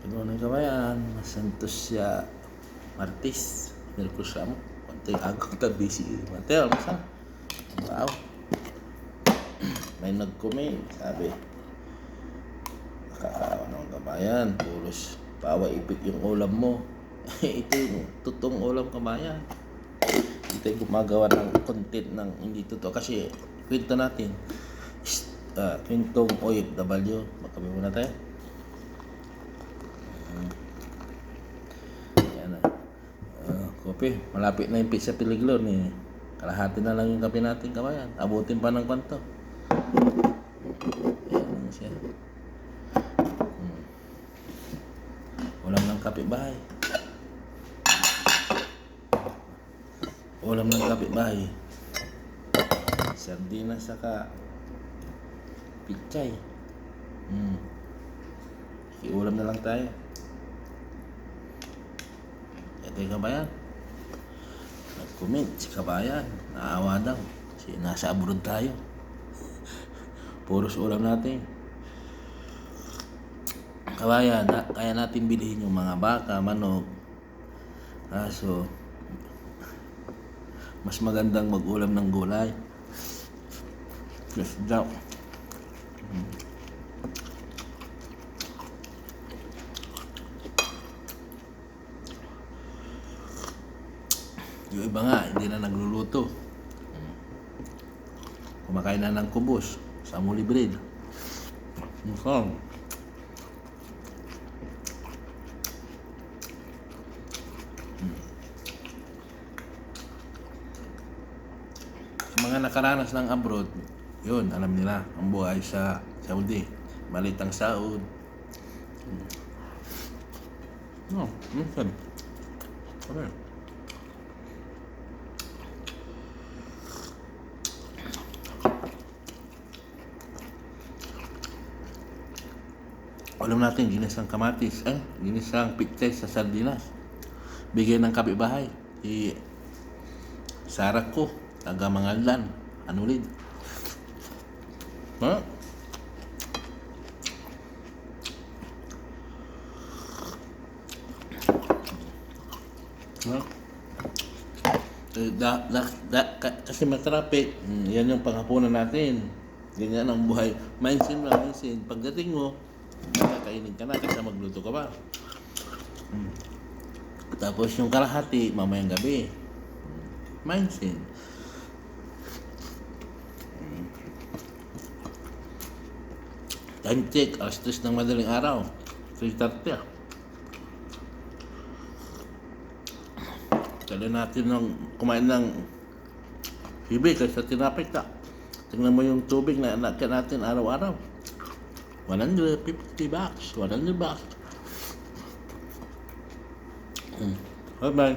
Siguro kabayan, Santos siya Martis, Mirkus mo. Konti agong busy. Mateo, masa? Wow. May nag-comment, sabi, nakakaawa ng kabayan, puros pawa ipit yung ulam mo. Ito yung totoong ulam kabayan. Ito yung gumagawa ng content ng hindi totoo. Kasi kwento natin, kwentong OFW. Makabi muna tayo. Yan na. Kopi, malapit na yung pizza Piliglon eh. Kalahati na lang yung kape natin kabayan. Abutin pa ng kwanto. Yan siya. Ulam ng kapitbahay. Ulam ng kapitbahay. Sardinas saka pichay. Iulam na lang tayo. Ito yung kabayan. Nag-comment si kabayan. Naawa daw. Kasi nasa abroad tayo. Puros ulam natin. Kabayan, kaya natin bilhin yung mga baka, manok. Kaso, mas magandang mag-ulam ng gulay. Yes, daw. Yung iba nga, hindi na nagluluto. Kumakain na ng kubos sa muli bread. Mga nakaranas ng abroad, yun, alam nila ang buhay sa Saudi. Malit ang sahod. Minsan. Okay. Alam natin, ginisang kamatis, ginisang pichay sa sardinas. Bigay ng kapitbahay. Sarak ko, taga Mangaldan, Anulid. Ha? Kasi matrapik, yan yung panghapunan natin. Ganyan ang buhay. Mindset lang, mindset. Pagdating mo, kakainin ka na kasi magluto ka ba. Tapos yung kalahati, mamayang gabi. Mindset. Time check, alas 3 ng madaling araw. 3:30. Kaya natin kumain ng hibi kaysa tinapay ka. Tingnan mo yung tubig na nakit natin araw-araw. 150 bucks. 100 bucks. Bye-bye.